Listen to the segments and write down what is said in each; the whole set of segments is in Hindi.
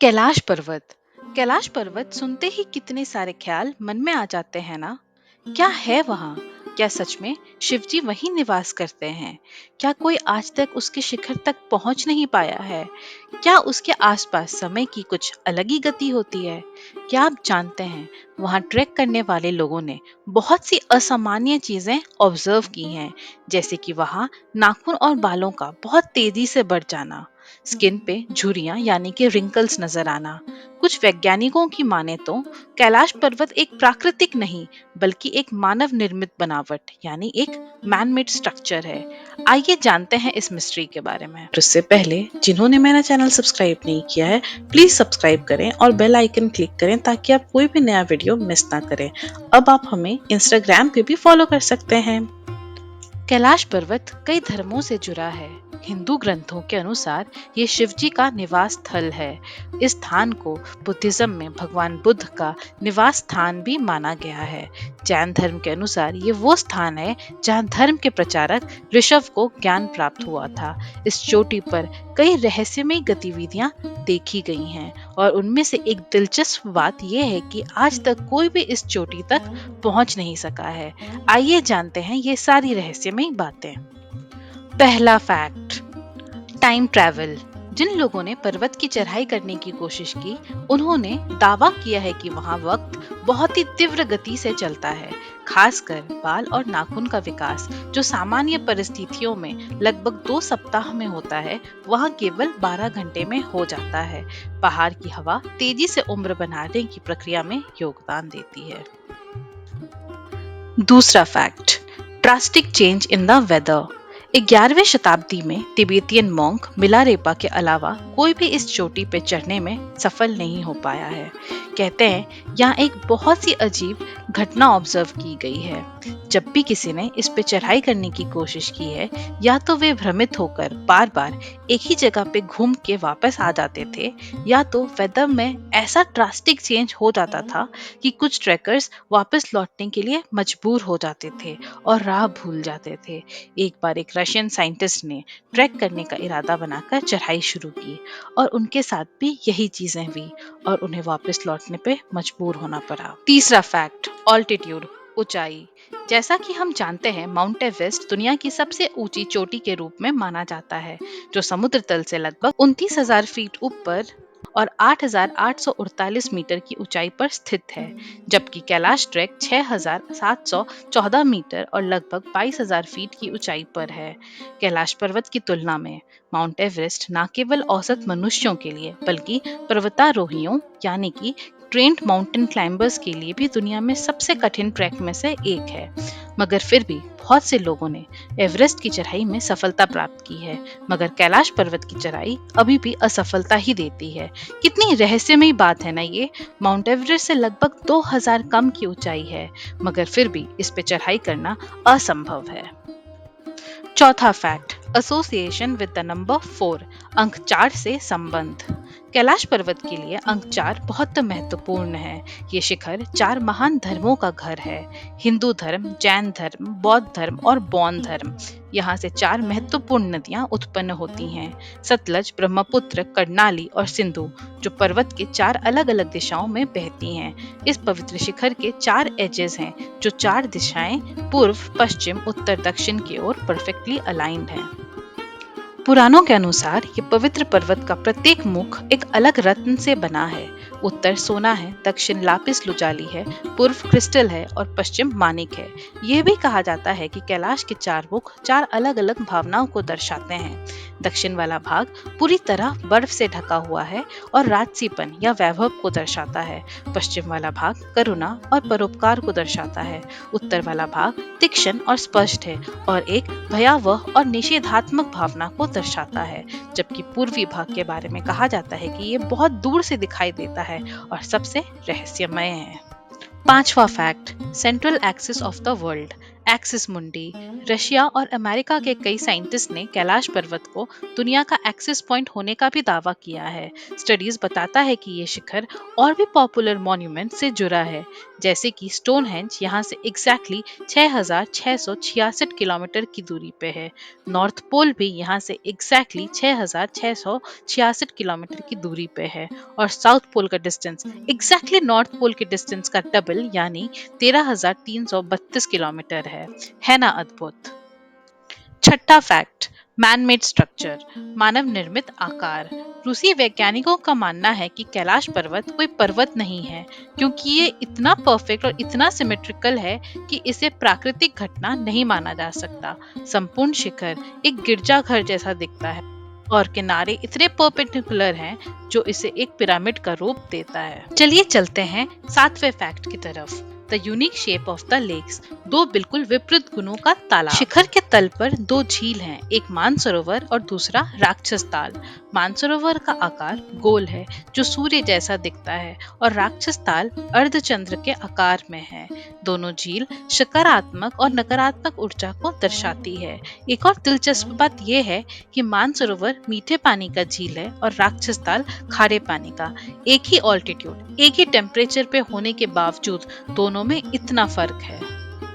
कैलाश पर्वत। कैलाश पर्वत सुनते ही कितने सारे ख्याल मन में आ जाते हैं ना। क्या है वहाँ? क्या सच में शिवजी वहीं निवास करते हैं? क्या कोई आज तक उसके शिखर तक पहुंच नहीं पाया है? क्या उसके आसपास समय की कुछ अलग ही गति होती है? क्या आप जानते हैं, वहां ट्रैक करने वाले लोगों ने बहुत सी असामान्य चीजें ऑब्जर्व की हैं, जैसे कि वहां नाखून और बालों का बहुत तेजी से बढ़ जाना, स्किन पे झुर्रियां यानी कि रिंकल्स नजर आना। कुछ वैज्ञानिकों की माने तो कैलाश पर्वत एक प्राकृतिक नहीं बल्कि एक मानव निर्मित बनावट यानी एक मैन मेड स्ट्रक्चर है। आइए जानते हैं इस मिस्ट्री के बारे में। उससे पहले जिन्होंने मेरा चैनल सब्सक्राइब नहीं किया है, प्लीज सब्सक्राइब करें और बेल आइकन क्लिक करें ताकि आप कोई भी नया वीडियो मिस ना करें। अब आप हमें इंस्टाग्राम पे भी फॉलो कर सकते हैं। कैलाश पर्वत कई धर्मों से जुड़ा है। हिंदू ग्रंथों के अनुसार ये शिवजी का निवास स्थल है। इस स्थान को बुद्धिज्म में भगवान बुद्ध का निवास स्थान भी माना गया है। जैन धर्म के अनुसार ये वो स्थान है जहाँ धर्म के प्रचारक ऋषभ को ज्ञान प्राप्त हुआ था। इस चोटी पर कई रहस्यमयी गतिविधियां देखी गई हैं और उनमें से एक दिलचस्प बात यह है कि आज तक कोई भी इस चोटी तक पहुंच नहीं सका है। आइए जानते हैं ये सारी रहस्यमयी बातें। पहला फैक्ट, टाइम ट्रैवल। जिन लोगों ने पर्वत की चढ़ाई करने की कोशिश की, उन्होंने दावा किया है कि वहां वक्त बहुत ही तीव्र गति से चलता है। खासकर बाल और नाखून का विकास, जो सामान्य परिस्थितियों में लगभग 2 सप्ताह में होता है, वहां केवल 12 घंटे में हो जाता है। पहाड़ की हवा तेजी से उम्र बनाने की प्रक्रिया में योगदान देती है। दूसरा fact, drastic change in the weather. 11वीं शताब्दी में तिब्बतियन मॉन्क मिलारेपा के अलावा कोई भी इस चोटी पे चढ़ने में सफल नहीं हो पाया है। कहते हैं यहाँ एक बहुत सी अजीब घटना ऑब्जर्व की गई है। जब भी किसी ने इस पे चढ़ाई करने की कोशिश की है, या तो वे भ्रमित होकर बार बार एक ही जगह पे घूम के वापस आ जाते थे, या तो वेदर में ऐसा ड्रास्टिक चेंज हो जाता था कि कुछ ट्रैकर्स वापस लौटने के लिए मजबूर हो जाते थे और राह भूल जाते थे। एक बार एक रशियन साइंटिस्ट ने ट्रैक करने का इरादा बनाकर चढ़ाई शुरू की और उनके साथ भी यही चीजें हुई और उन्हें वापस लौटने पे मजबूर होना पड़ा। तीसरा फैक्ट, ऑल्टीट्यूड, ऊंचाई। जैसा कि हम जानते हैं, माउंट एवरेस्ट दुनिया की सबसे ऊंची चोटी के रूप में माना जाता है, जो समुद्र तल से लगभग 29,000 फीट ऊपर और 8,848 मीटर की ऊंचाई पर स्थित है, जबकि कैलाश ट्रैक 6,714 मीटर और लगभग 22,000 फीट की ऊंचाई पर है। कैलाश पर्वत की तुलना में माउंट एवरेस्ट न केवल औसत मनुष्यों के लिए बल्कि पर्वतारोहियों यानी कि ट्रेंड माउंटेन क्लाइंबर्स के लिए भी दुनिया में सबसे कठिन ट्रैक में से एक है। मगर फिर भी बहुत से लोगों ने एवरेस्ट की चढ़ाई में सफलता प्राप्त की है, मगर कैलाश पर्वत की चढ़ाई अभी भी असफलता ही देती है। कितनी रहस्यमयी बात है ना ये। माउंट एवरेस्ट से लगभग 2000 कम की ऊंचाई है, मगर फिर भी इस पे चढ़ाई करना असंभव है। चौथा fact, association with the number 4, अंक 4 से संबंध। कैलाश पर्वत के लिए अंक 4 बहुत महत्वपूर्ण है। ये शिखर 4 महान धर्मों का घर है, हिंदू धर्म, जैन धर्म, बौद्ध धर्म और बौद्ध धर्म। यहाँ से 4 महत्वपूर्ण नदियां उत्पन्न होती हैं, सतलज, ब्रह्मपुत्र, कर्णाली और सिंधु, जो पर्वत के 4 अलग अलग दिशाओं में बहती हैं। इस पवित्र शिखर के 4 एजेस हैं, जो 4 दिशाएं पूर्व, पश्चिम, उत्तर, दक्षिण की ओर परफेक्टली अलाइंड हैं। पुराणों के अनुसार ये पवित्र पर्वत का प्रत्येक मुख एक अलग रत्न से बना है। उत्तर सोना है, दक्षिण लापिस लुजाली है, पूर्व क्रिस्टल है और पश्चिम मानिक है। यह भी कहा जाता है कि कैलाश के 4 मुख 4 अलग अलग भावनाओं को दर्शाते हैं। दक्षिण वाला भाग पूरी तरह बर्फ से ढका हुआ है और राजसीपन या वैभव को दर्शाता है। पश्चिम वाला भाग करुणा और परोपकार को दर्शाता है। उत्तर वाला भाग तीक्ष्ण और स्पष्ट है और एक भयावह और निषेधात्मक भावना को दर्शाता है, जबकि पूर्वी भाग के बारे में कहा जाता है कि ये बहुत दूर से दिखाई देता है और सबसे रहस्यमय है। पांचवा fact, central axis of the world, axis मुंडी। रशिया और अमेरिका के कई साइंटिस्ट ने कैलाश पर्वत को दुनिया का एक्सिस पॉइंट होने का भी दावा किया है। स्टडीज बताता है कि ये शिखर और भी पॉपुलर मॉन्यूमेंट से जुड़ा है, जैसे कि स्टोनहेंज यहाँ से एग्जैक्टली 6,666 किलोमीटर की दूरी पे है। नॉर्थ पोल भी यहाँ से एग्जैक्टली 6,666 किलोमीटर की दूरी पे है और साउथ पोल का डिस्टेंस एग्जैक्टली नॉर्थ पोल के डिस्टेंस का डबल यानी 13,332 किलोमीटर है ना अद्भुत। छठा फैक्ट, मैनमेड स्ट्रक्चर, मानव निर्मित आकार। रूसी वैज्ञानिकों का मानना है कि कैलाश पर्वत कोई पर्वत नहीं है, क्योंकि ये इतना परफेक्ट और इतना सिमेट्रिकल है कि इसे प्राकृतिक घटना नहीं माना जा सकता। संपूर्ण शिखर एक गिरजाघर जैसा दिखता है और किनारे इतने परपेंडिकुलर हैं जो इसे एक पिरामिड का रूप देता है। चलिए चलते हैं सातवें फैक्ट की तरफ। The unique shape of the lakes, दो बिल्कुल विपरीत गुणों का तालाब। शिखर के तल पर दो झील हैं, एक मानसरोवर और दूसरा राक्षस ताल। मानसरोवर का आकार गोल है जो सूर्य जैसा दिखता है और राक्षस ताल अर्धचंद्र के आकार में है। दोनों झील सकारात्मक और नकारात्मक ऊर्जा को दर्शाती है। एक और दिलचस्प बात यह है कि मानसरोवर मीठे पानी का झील है और राक्षस ताल खारे पानी का। एक ही ऑल्टीट्यूड, एक ही टेम्परेचर पे होने के बावजूद दोनों में इतना फर्क है।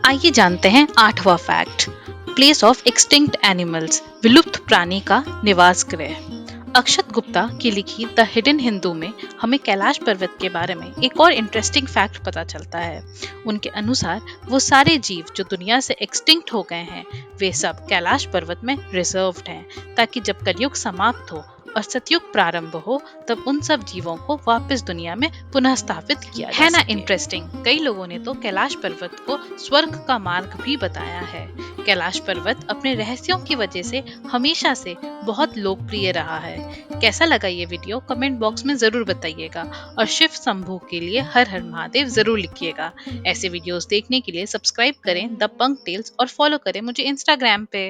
आइए जानते हैं आठवां fact, place of extinct animals, विलुप्त प्राणी का निवास गृह। अक्षत गुप्ता की लिखी द हिडन हिंदू में हमें कैलाश पर्वत के बारे में एक और इंटरेस्टिंग फैक्ट पता चलता है। उनके अनुसार वो सारे जीव जो दुनिया से एक्सटिंक्ट हो गए हैं वे सब कैलाश पर्वत में रिजर्व्ड हैं, ताकि जब कलयुग समाप्त हो और सतयुग प्रारंभ हो तब उन सब जीवों को वापस दुनिया में पुनः स्थापित किया है ना इंटरेस्टिंग। कई लोगों ने तो कैलाश पर्वत को स्वर्ग का मार्ग भी बताया है। कैलाश पर्वत अपने रहस्यों की वजह से हमेशा से बहुत लोकप्रिय रहा है। कैसा लगा ये वीडियो कमेंट बॉक्स में जरूर बताइएगा और शिव शंभू के लिए हर हर महादेव जरूर लिखिएगा। ऐसे वीडियोस देखने के लिए सब्सक्राइब करें द पंक टेल्स और फॉलो करें मुझे इंस्टाग्राम पे।